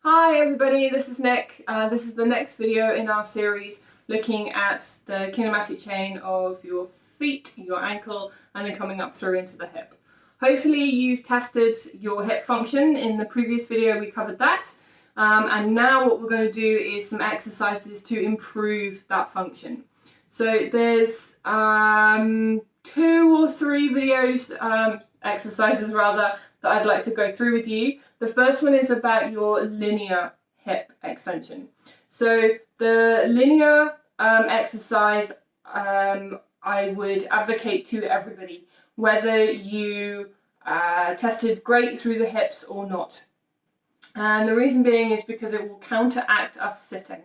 Hi everybody, this is Nick. This is the next video in our series looking at the kinematic chain of your feet, your ankle, and then coming up through into the hip. Hopefully you've tested your hip function. In the previous video we covered that. And now what we're going to do is some exercises to improve that function. So there's 2 or 3 videos, exercises rather, that I'd like to go through with you. The first one is about your linear hip extension. So the linear exercise I would advocate to everybody, whether you tested great through the hips or not. And the reason being is because it will counteract us sitting.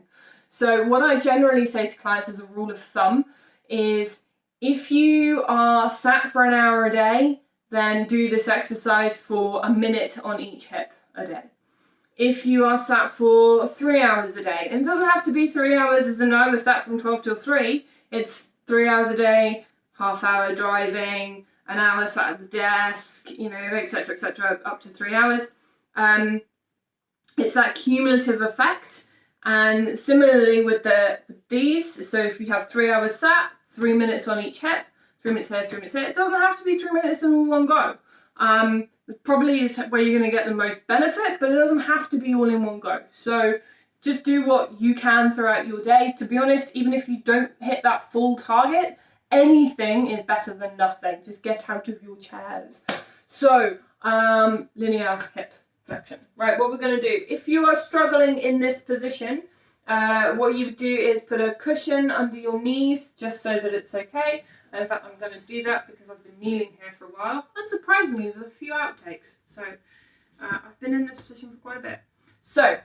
So what I generally say to clients as a rule of thumb is if you are sat for an hour a day, then do this exercise for a minute on each hip a day. If you are sat for 3 hours a day, and it doesn't have to be 3 hours as in I was sat from 12 till 3, it's 3 hours a day, half hour driving, an hour sat at the desk, etc., up to 3 hours. It's that cumulative effect. And similarly with these, so if you have 3 hours sat, 3 minutes on each hip, 3 minutes here, 3 minutes here, it doesn't have to be 3 minutes in one go. It probably is where you're going to get the most benefit, but it doesn't have to be all in one go. So just do what you can throughout your day. To be honest, even if you don't hit that full target, anything is better than nothing. Just get out of your chairs. So, linear hip flexion. Right, what we're going to do, if you are struggling in this position, what you would do is put a cushion under your knees just so that it's okay. In fact, I'm going to do that because I've been kneeling here for a while. And surprisingly, there's a few outtakes. So I've been in this position for quite a bit. So,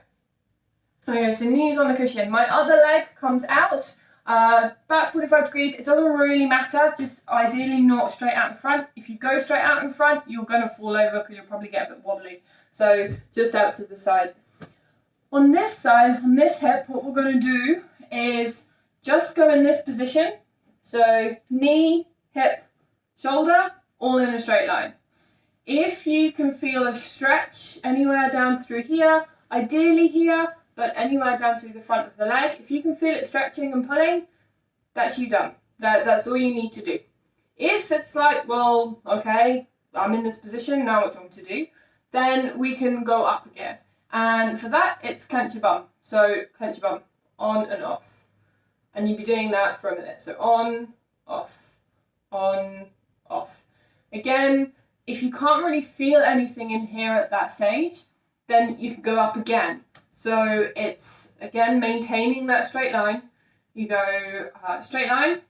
okay, so knees on the cushion. My other leg comes out about 45 degrees. It doesn't really matter, just ideally not straight out in front. If you go straight out in front, you're going to fall over because you'll probably get a bit wobbly. So just out to the side. On this side, on this hip, what we're going to do is just go in this position. So knee, hip, shoulder, all in a straight line. If you can feel a stretch anywhere down through here, ideally here, but anywhere down through the front of the leg, if you can feel it stretching and pulling, that's you done. That's all you need to do. If it's like, well, okay, I'm in this position, now what do you want to do? Then we can go up again. And for that, it's clench your bum. So clench your bum, on and off. And you'll be doing that for a minute. So on, off, on, off. Again, if you can't really feel anything in here at that stage, then you can go up again. So it's, again, maintaining that straight line. You go straight line,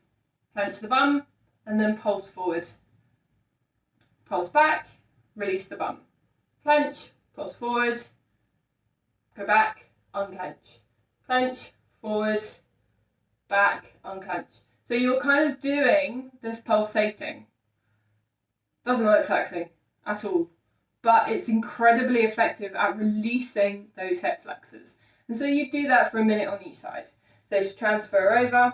clench the bum, and then pulse forward. Pulse back, release the bum. Clench, pulse forward, go back, unclench. Clench, forward, back, unclench. So you're kind of doing this pulsating. Doesn't look sexy at all, but it's incredibly effective at releasing those hip flexors. And so you do that for a minute on each side. So just transfer over,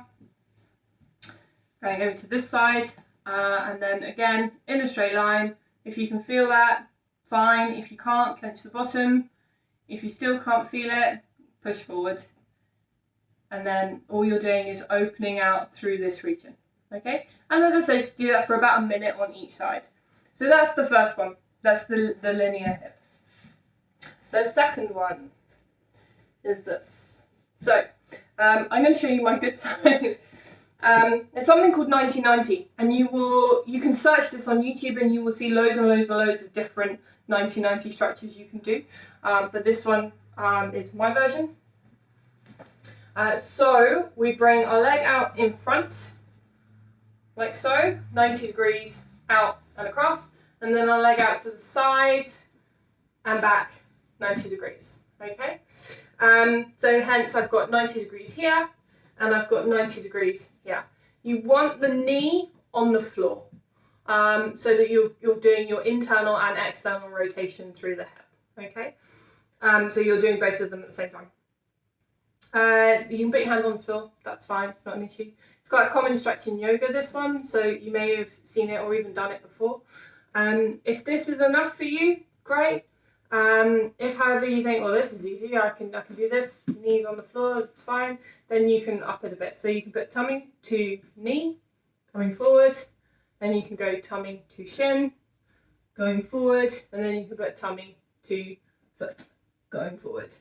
going over to this side, and then again, in a straight line. If you can feel that, fine. If you can't, clench the bottom. If you still can't feel it, push forward. And then all you're doing is opening out through this region, okay? And as I said, just do that for about a minute on each side. So that's the first one. That's the linear hip. The second one is this. So I'm going to show you my good side. It's something called 90-90, and you can search this on YouTube and you will see loads and loads and loads of different 90-90 structures you can do. But this one is my version. So we bring our leg out in front, like so, 90 degrees out and across, and then our leg out to the side and back 90 degrees, okay? So hence I've got 90 degrees here, and I've got 90 degrees here. You want the knee on the floor, so that you're doing your internal and external rotation through the hip, okay? So you're doing both of them at the same time. You can put your hands on the floor, that's fine, it's not an issue. It's quite a common stretch in yoga, this one, so you may have seen it or even done it before. If this is enough for you, great. If however you think, well, this is easy, I can do this, knees on the floor, it's fine, then you can up it a bit. So you can put tummy to knee, coming forward, then you can go tummy to shin, going forward, and then you can put tummy to foot, going forward.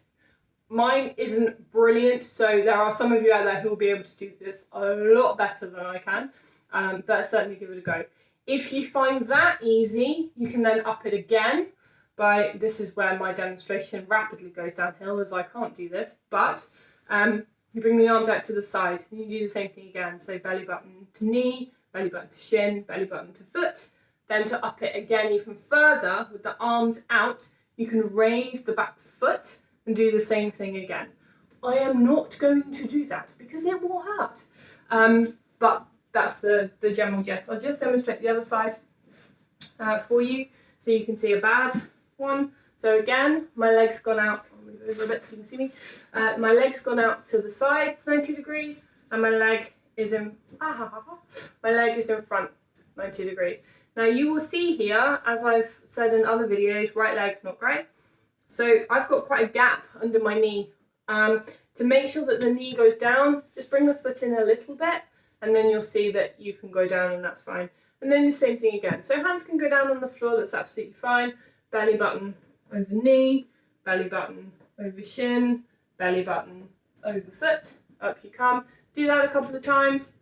Mine isn't brilliant, so there are some of you out there who will be able to do this a lot better than I can, but certainly give it a go. If you find that easy, you can then up it again. This is where my demonstration rapidly goes downhill, as I can't do this, but you bring the arms out to the side and you do the same thing again. So belly button to knee, belly button to shin, belly button to foot. Then to up it again even further with the arms out, you can raise the back foot and do the same thing again. I am not going to do that because it will hurt, but that's the general gist. I'll just demonstrate the other side for you so you can see a bad one. So again, my leg's gone out. I'll move over a bit so you can see me. My leg's gone out to the side 90 degrees, and my leg is in front 90 degrees. Now you will see here, as I've said in other videos, right leg not great. So I've got quite a gap under my knee. To make sure that the knee goes down, just bring the foot in a little bit, and then you'll see that you can go down, and that's fine. And then the same thing again. So hands can go down on the floor, that's absolutely fine. Belly button over knee, belly button over shin, belly button over foot, up you come. Do that a couple of times.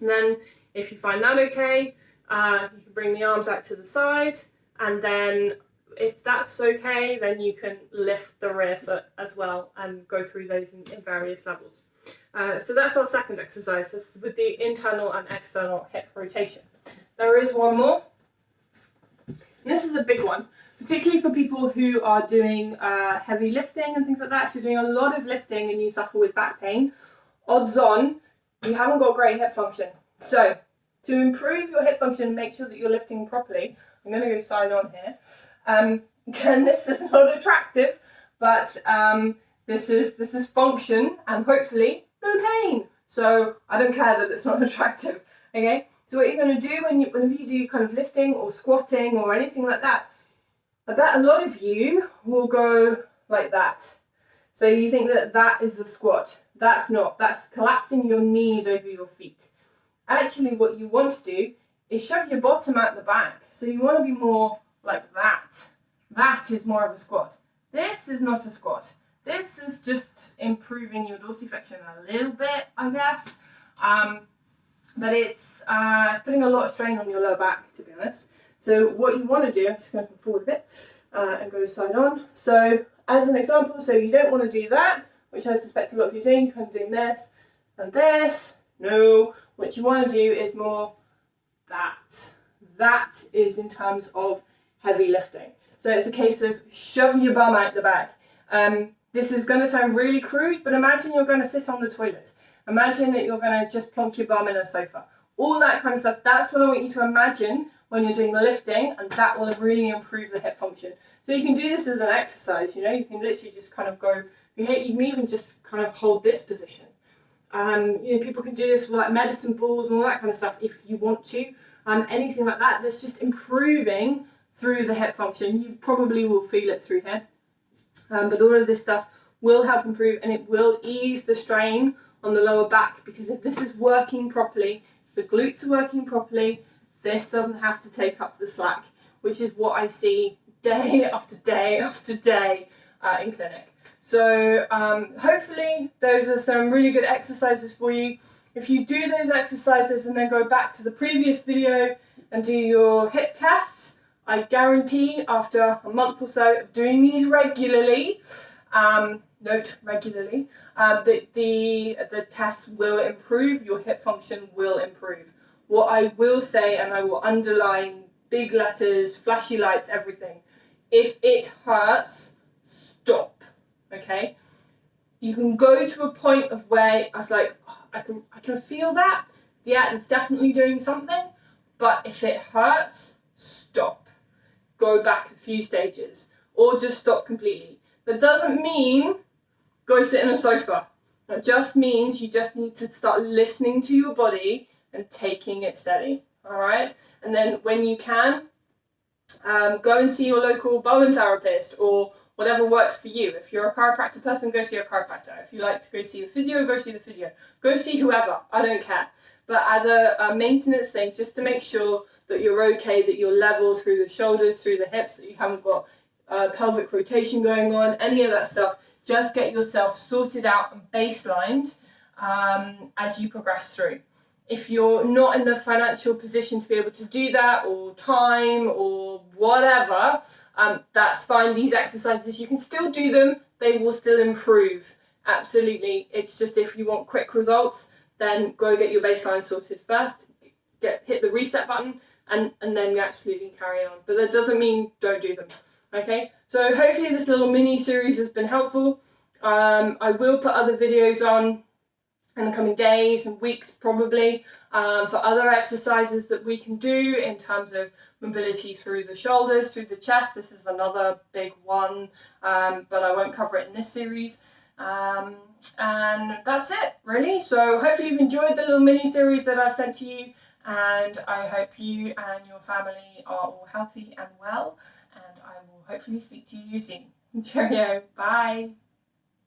And then if you find that okay, you can bring the arms out to the side, and then if that's okay, then you can lift the rear foot as well and go through those in various levels. So that's our second exercise. This is with the internal and external hip rotation. There is one more. And this is a big one, particularly for people who are doing heavy lifting and things like that. If you're doing a lot of lifting and you suffer with back pain, odds on you haven't got great hip function. So to improve your hip function and make sure that you're lifting properly, I'm going to go side on here. Again, this is not attractive, but this is function and hopefully no pain. So I don't care that it's not attractive. Okay. So what you're going to do whenever you do kind of lifting or squatting or anything like that, I bet a lot of you will go like that. So you think that that is a squat. That's not. That's collapsing your knees over your feet. Actually, what you want to do is shove your bottom out the back. So you want to be more like that. That is more of a squat. This is not a squat. This is just improving your dorsiflexion a little bit, I guess. But it's putting a lot of strain on your lower back, to be honest. So what you want to do, I'm just going to come forward a bit and go side on. So as an example, so you don't want to do that, which I suspect a lot of you are doing. You're kind of doing this and this. No, what you want to do is more that. That is in terms of heavy lifting. So it's a case of shove your bum out the back. This is going to sound really crude, but imagine you're going to sit on the toilet. Imagine that you're going to just plonk your bum in a sofa. All that kind of stuff. That's what I want you to imagine when you're doing the lifting, and that will really improve the hip function. So you can do this as an exercise, you know, you can literally just kind of go, you can even just kind of hold this position. You know, people can do this with like medicine balls and all that kind of stuff if you want to. Anything like that that's just improving through the hip function. You probably will feel it through here. But all of this stuff will help improve, and it will ease the strain on the lower back, because if this is working properly, the glutes are working properly, this doesn't have to take up the slack, which is what I see day after day after day in clinic. So hopefully those are some really good exercises for you. If you do those exercises and then go back to the previous video and do your hip tests, I guarantee after a month or so of doing these regularly, note regularly, that the tests will improve, your hip function will improve. What I will say, and I will underline big letters, flashy lights, everything, if it hurts, stop, okay? You can go to a point of where I was like, oh, I can feel that, yeah, it's definitely doing something, but if it hurts, stop. Go back a few stages, or just stop completely. That doesn't mean go sit in a sofa. That just means you just need to start listening to your body and taking it steady, all right? And then when you can, Go and see your local bone therapist or whatever works for you. If you're a chiropractor person, go see a chiropractor. If you like to go see the physio, go see the physio. Go see whoever, I don't care. But as a maintenance thing, just to make sure that you're okay, that you're level through the shoulders, through the hips, that you haven't got pelvic rotation going on, any of that stuff, just get yourself sorted out and baselined as you progress through. If you're not in the financial position to be able to do that, or time, or whatever, that's fine. These exercises, you can still do them. They will still improve. Absolutely. It's just if you want quick results, then go get your baseline sorted first. Hit the reset button, and then you absolutely carry on. But that doesn't mean don't do them. Okay? So hopefully this little mini series has been helpful. I will put other videos on in the coming days and weeks probably for other exercises that we can do in terms of mobility through the shoulders, through the chest. This is another big one, but I won't cover it in this series. And that's it, really. So hopefully you've enjoyed the little mini series that I've sent to you, and I hope you and your family are all healthy and well, and I will hopefully speak to you soon. Cheerio, bye.